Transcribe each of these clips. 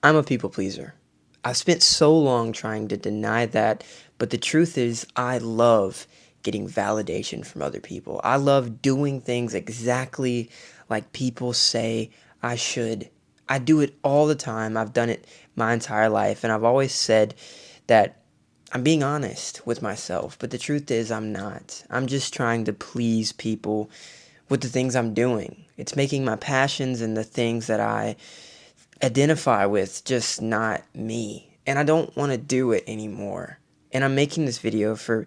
I'm a people pleaser. I've spent so long trying to deny that, but the truth is, I love getting validation from other people. I love doing things exactly like people say I should. I do it all the time. I've done it my entire life, and I've always said that I'm being honest with myself, but the truth is, I'm not. I'm just trying to please people with the things I'm doing. It's making my passions and the things that I identify with just not me. And I don't want to do it anymore. And I'm making this video for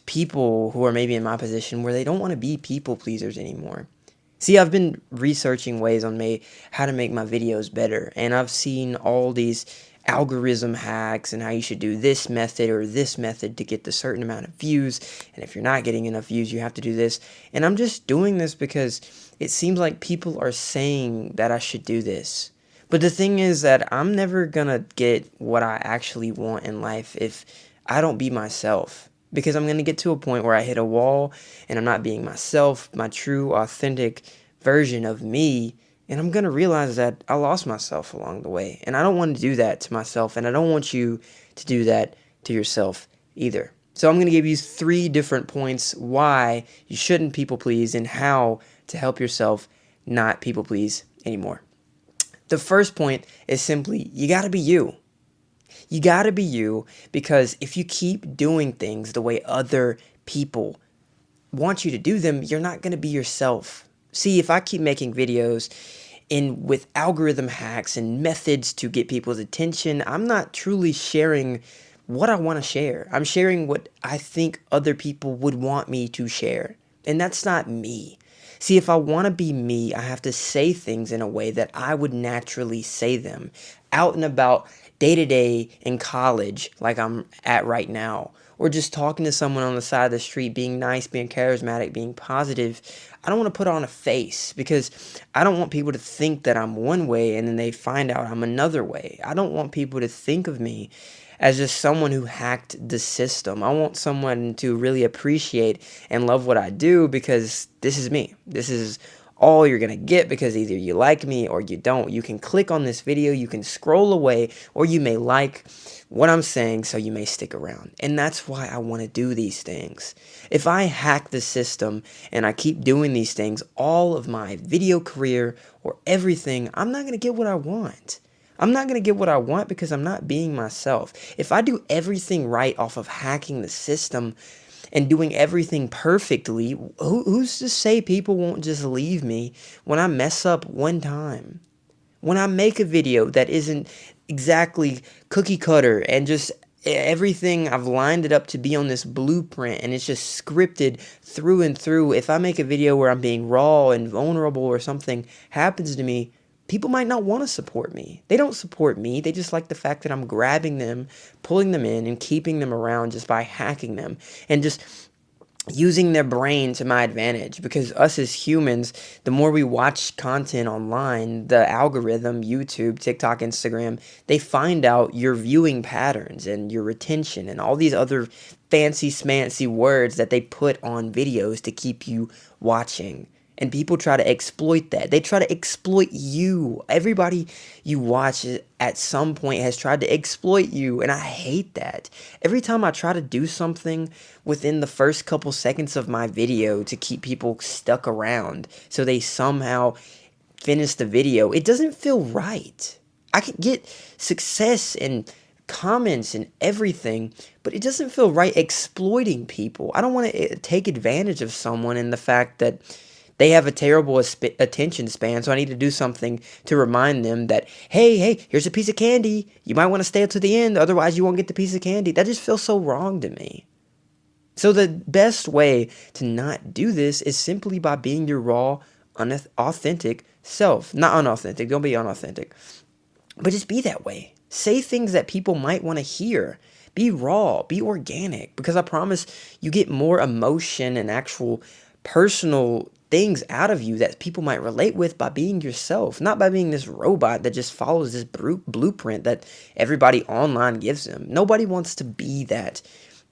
people who are maybe in my position where they don't want to be people pleasers anymore. See, I've been researching ways on how to make my videos better, and I've seen all these algorithm hacks and how you should do this method or this method to get the certain amount of views, and if you're not getting enough views, you have to do this. And I'm just doing this because it seems like people are saying that I should do this. But the thing is that I'm never gonna get what I actually want in life if I don't be myself. Because I'm gonna get to a point where I hit a wall and I'm not being myself, my true, authentic version of me, and I'm gonna realize that I lost myself along the way. And I don't want to do that to myself, and I don't want you to do that to yourself either. So I'm gonna give you 3 different points why you shouldn't people please and how to help yourself not people please anymore. The first point is simply you gotta be you. You gotta be you because if you keep doing things the way other people want you to do them, you're not gonna be yourself. See, if I keep making videos with algorithm hacks and methods to get people's attention, I'm not truly sharing what I want to share. I'm sharing what I think other people would want me to share. And that's not me. See, if I want to be me, I have to say things in a way that I would naturally say them out and about day to day in college, like I'm at right now, or just talking to someone on the side of the street, being nice, being charismatic, being positive. I don't want to put on a face because I don't want people to think that I'm one way and then they find out I'm another way. I don't want people to think of me as just someone who hacked the system. I want someone to really appreciate and love what I do because this is me. This is all you're gonna get because either you like me or you don't. You can click on this video, you can scroll away, or you may like what I'm saying, so you may stick around. And that's why I want to do these things. If I hack the system and I keep doing these things all of my video career or everything, I'm not gonna get what I want. I'm not going to get what I want because I'm not being myself. If I do everything right off of hacking the system and doing everything perfectly, who's to say people won't just leave me when I mess up one time? When I make a video that isn't exactly cookie cutter and just everything I've lined it up to be on this blueprint and it's just scripted through and through, if I make a video where I'm being raw and vulnerable or something happens to me, people might not want to support me. They don't support me. They just like the fact that I'm grabbing them, pulling them in, and keeping them around just by hacking them and just using their brain to my advantage. Because us as humans, the more we watch content online, the algorithm, YouTube, TikTok, Instagram, they find out your viewing patterns and your retention and all these other fancy smancy words that they put on videos to keep you watching. And people try to exploit that. They try to exploit you. Everybody you watch at some point has tried to exploit you, and I hate that. Every time I try to do something within the first couple seconds of my video to keep people stuck around so they somehow finish the video, it doesn't feel right. I can get success and comments and everything, but it doesn't feel right exploiting people. I don't want to take advantage of someone in the fact that they have a terrible attention span, so I need to do something to remind them that, hey, here's a piece of candy. You might want to stay up to the end, otherwise you won't get the piece of candy. That just feels so wrong to me. So the best way to not do this is simply by being your raw, authentic self. Not unauthentic, don't be unauthentic. But just be that way. Say things that people might want to hear. Be raw, be organic, because I promise you get more emotion and actual personal things out of you that people might relate with by being yourself, not by being this robot that just follows this blueprint that everybody online gives them. Nobody wants to be that.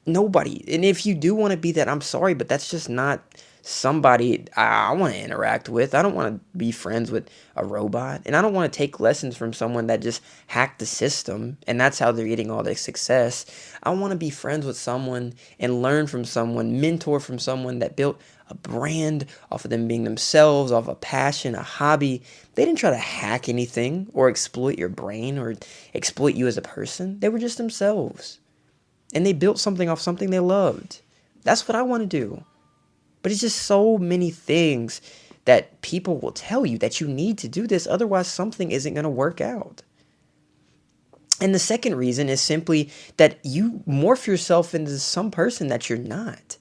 Nobody. And if you do want to be that, I'm sorry, but that's just not somebody I want to interact with. I don't want to be friends with a robot. And I don't want to take lessons from someone that just hacked the system and that's how they're getting all their success. I want to be friends with someone and learn from someone, mentor from someone that built a brand off of them being themselves, off a passion, a hobby. They didn't try to hack anything or exploit your brain or exploit you as a person. They were just themselves. And they built something off something they loved. That's what I want to do. But it's just so many things that people will tell you that you need to do this, otherwise something isn't going to work out. And the second reason is simply that you morph yourself into some person that you're not.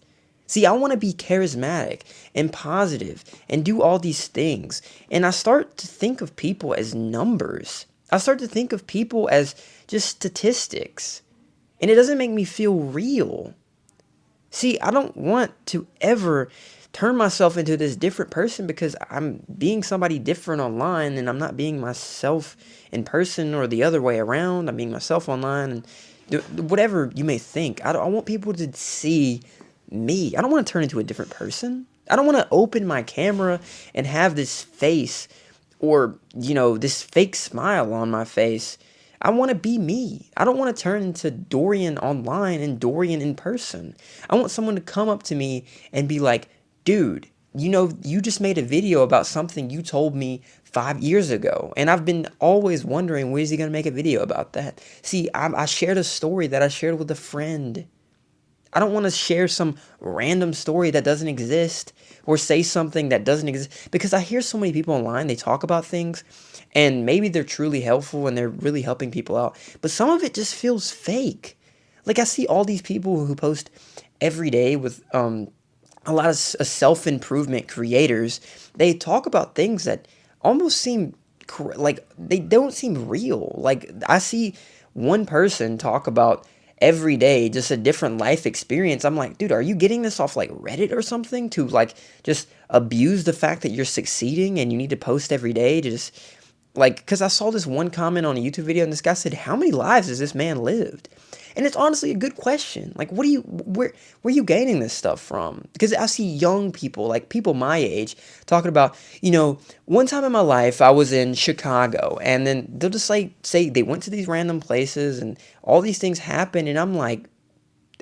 See, I want to be charismatic and positive and do all these things. And I start to think of people as numbers. I start to think of people as just statistics. And it doesn't make me feel real. See, I don't want to ever turn myself into this different person because I'm being somebody different online and I'm not being myself in person or the other way around. I'm being myself online and whatever you may think. I want people to see me. I don't want to turn into a different person. I don't want to open my camera and have this face or, this fake smile on my face. I want to be me. I don't want to turn into Dorian online and Dorian in person. I want someone to come up to me and be like, dude, you just made a video about something you told me 5 years ago. And I've been always wondering, where's he going to make a video about that? See, I shared a story that I shared with a friend. I don't want to share some random story that doesn't exist or say something that doesn't exist because I hear so many people online, they talk about things and maybe they're truly helpful and they're really helping people out, but some of it just feels fake. Like I see all these people who post every day with a lot of self-improvement creators. They talk about things that almost seem like they don't seem real. Like I see one person talk about every day just a different life experience. I'm like, dude, are you getting this off like Reddit or something to like just abuse the fact that you're succeeding and you need to post every day to just like, because I saw this one comment on a YouTube video and this guy said, how many lives has this man lived? And it's honestly a good question. Like, where are you gaining this stuff from? Because I see young people, like people my age, talking about, one time in my life I was in Chicago, and then they'll just like say they went to these random places and all these things happen, and I'm like,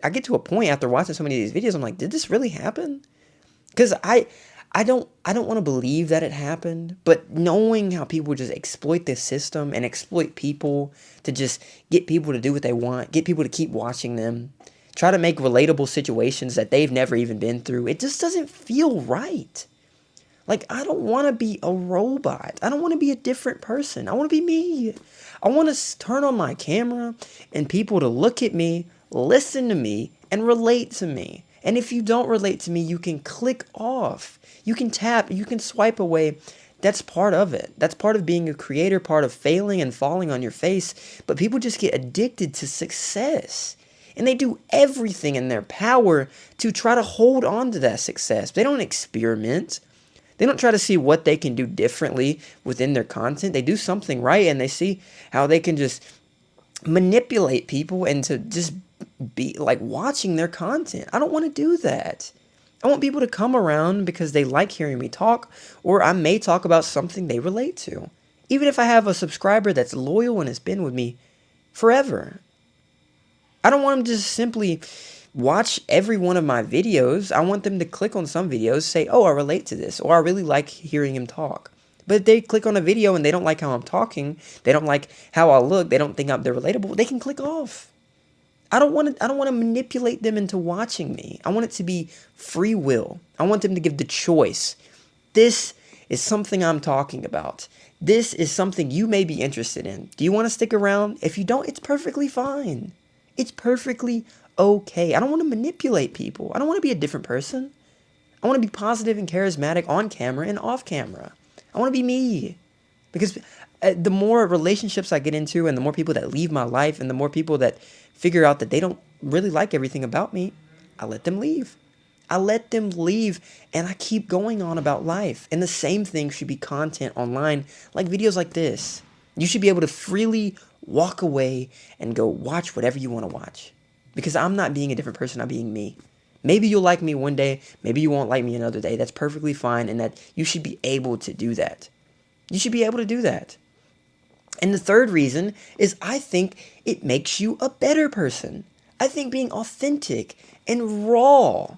I get to a point after watching so many of these videos, I'm like, did this really happen? Because I don't want to believe that it happened, but knowing how people just exploit this system and exploit people to just get people to do what they want, get people to keep watching them, try to make relatable situations that they've never even been through, it just doesn't feel right. Like, I don't want to be a robot. I don't want to be a different person. I want to be me. I want to turn on my camera and people to look at me, listen to me, and relate to me. And if you don't relate to me, you can click off. You can tap, you can swipe away. That's part of it. That's part of being a creator, part of failing and falling on your face. But people just get addicted to success. And they do everything in their power to try to hold on to that success. They don't experiment. They don't try to see what they can do differently within their content. They do something right and they see how they can just manipulate people into just be like watching their content. I don't want to do that. I want people to come around because they like hearing me talk, or I may talk about something they relate to. Even if I have a subscriber that's loyal and has been with me forever. I don't want them to just simply watch every one of my videos. I want them to click on some videos, say, oh, I relate to this, or I really like hearing him talk. But if they click on a video and they don't like how I'm talking, they don't like how I look, they don't think they're relatable, they can click off. I don't want to manipulate them into watching me. I want it to be free will. I want them to give the choice. This is something I'm talking about. This is something you may be interested in. Do you want to stick around? If you don't, it's perfectly fine. It's perfectly okay. I don't want to manipulate people. I don't want to be a different person. I want to be positive and charismatic on camera and off camera. I want to be me. Because the more relationships I get into and the more people that leave my life and the more people that figure out that they don't really like everything about me, I let them leave. I let them leave and I keep going on about life. And the same thing should be content online, like videos like this. You should be able to freely walk away and go watch whatever you want to watch. Because I'm not being a different person, I'm being me. Maybe you'll like me one day, maybe you won't like me another day. That's perfectly fine, and that you should be able to do that. You should be able to do that. And the third reason is I think it makes you a better person. I think being authentic and raw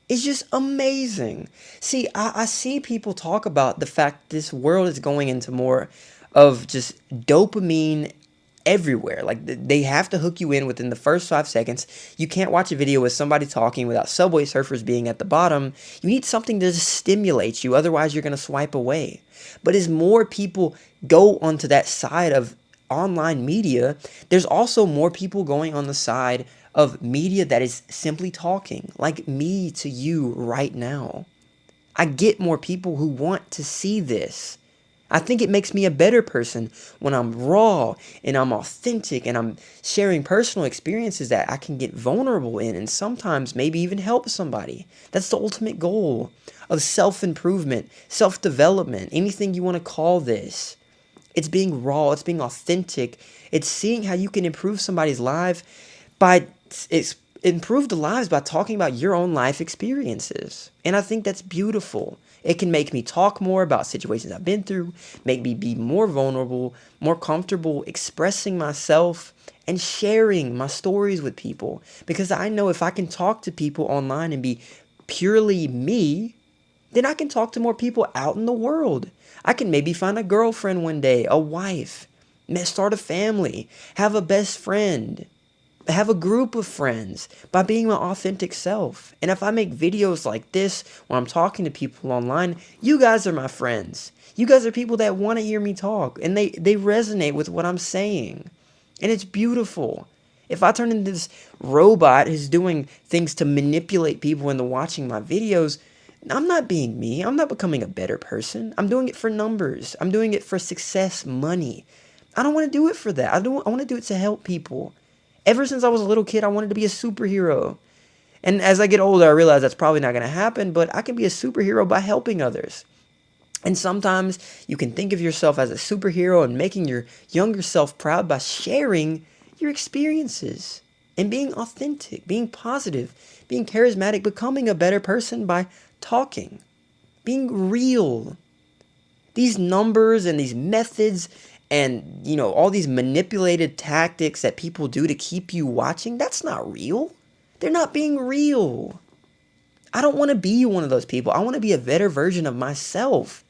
is just amazing. See, I see people talk about the fact this world is going into more of just dopamine everywhere. Like they have to hook you in within the first 5 seconds. You can't watch a video with somebody talking without Subway Surfers being at the bottom. You need something to just stimulate you, otherwise you're going to swipe away. But as more people go onto that side of online media, there's also more people going on the side of media that is simply talking, like me to you right now. I get more people who want to see this. I think it makes me a better person when I'm raw and I'm authentic and I'm sharing personal experiences that I can get vulnerable in and sometimes maybe even help somebody. That's the ultimate goal of self-improvement, self-development, anything you want to call this. It's being raw, it's being authentic, it's seeing how you can improve somebody's life by improve the lives by talking about your own life experiences. And I think that's beautiful. It can make me talk more about situations I've been through, make me be more vulnerable, more comfortable expressing myself and sharing my stories with people. Because I know if I can talk to people online and be purely me, then I can talk to more people out in the world. I can maybe find a girlfriend one day, a wife, start a family, have a best friend, have a group of friends by being my authentic self. And if I make videos like this when I'm talking to people online, you guys are my friends. You guys are people that want to hear me talk and they resonate with what I'm saying. And it's beautiful. If I turn into this robot who's doing things to manipulate people into watching my videos, I'm not being me. I'm not becoming a better person. I'm doing it for numbers. I'm doing it for success, money. I don't want to do it for that. I want to do it to help people. Ever since I was a little kid, I wanted to be a superhero. And as I get older, I realize that's probably not going to happen, but I can be a superhero by helping others. And sometimes you can think of yourself as a superhero and making your younger self proud by sharing your experiences and being authentic, being positive, being charismatic, becoming a better person by talking, being real. These numbers and these methods and, all these manipulated tactics that people do to keep you watching, that's not real. They're not being real. I don't want to be one of those people. I want to be a better version of myself.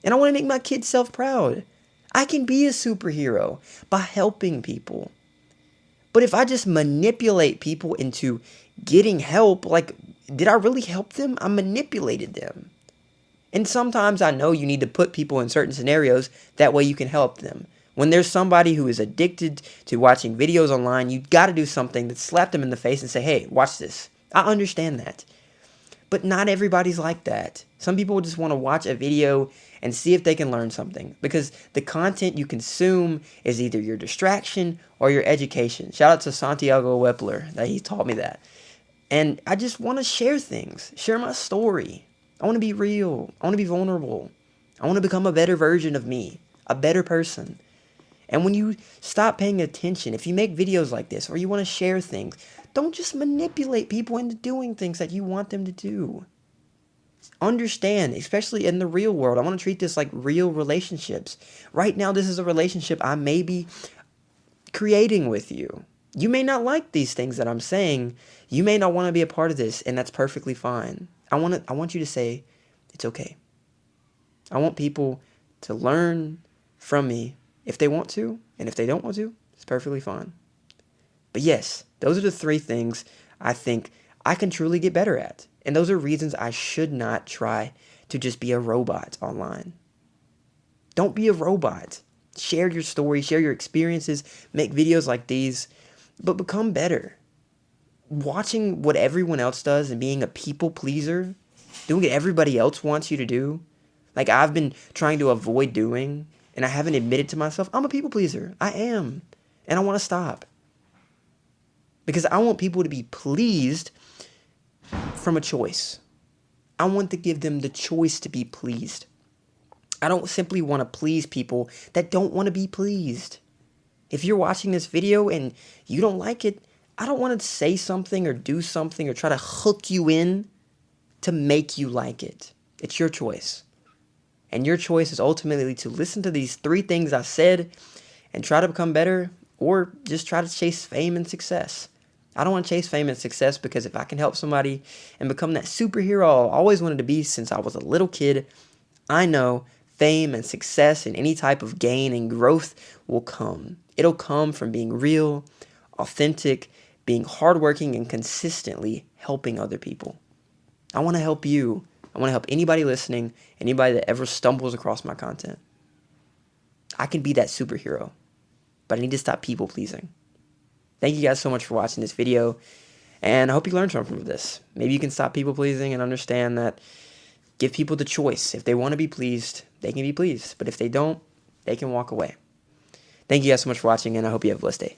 And I want to make my kids self-proud. I can be a superhero by helping people. But if I just manipulate people into getting help, like, did I really help them? I manipulated them. And sometimes I know you need to put people in certain scenarios, that way you can help them. When there's somebody who is addicted to watching videos online, you got to do something that slap them in the face and say, hey, watch this. I understand that. But not everybody's like that. Some people just want to watch a video and see if they can learn something. Because the content you consume is either your distraction or your education. Shout out to Santiago Wepler, that he taught me that. And I just want to share things, share my story. I want to be real. I want to be vulnerable. I want to become a better version of me, a better person. And when you stop paying attention, if you make videos like this or you want to share things, don't just manipulate people into doing things that you want them to do. Understand, especially in the real world. I want to treat this like real relationships. Right now, this is a relationship I may be creating with you. You may not like these things that I'm saying. You may not want to be a part of this, and that's perfectly fine. I want you to say, it's okay. I want people to learn from me if they want to, and if they don't want to, it's perfectly fine. But yes, those are the 3 things I think I can truly get better at. And those are reasons I should not try to just be a robot online. Don't be a robot. Share your story, share your experiences, make videos like these, but become better. Watching what everyone else does and being a people pleaser, doing what everybody else wants you to do, like I've been trying to avoid doing, and I haven't admitted to myself, I'm a people pleaser. I am. And I want to stop. Because I want people to be pleased from a choice. I want to give them the choice to be pleased. I don't simply want to please people that don't want to be pleased. If you're watching this video and you don't like it, I don't want to say something or do something or try to hook you in to make you like it. It's your choice. And your choice is ultimately to listen to these 3 things I said and try to become better, or just try to chase fame and success. I don't want to chase fame and success because if I can help somebody and become that superhero I always wanted to be since I was a little kid, I know fame and success and any type of gain and growth will come. It'll come from being real, authentic, being hardworking, and consistently helping other people. I want to help you. I want to help anybody listening, anybody that ever stumbles across my content. I can be that superhero, but I need to stop people pleasing. Thank you guys so much for watching this video, and I hope you learned something from this. Maybe you can stop people pleasing and understand that give people the choice. If they want to be pleased, they can be pleased, but if they don't, they can walk away. Thank you guys so much for watching, and I hope you have a blessed day.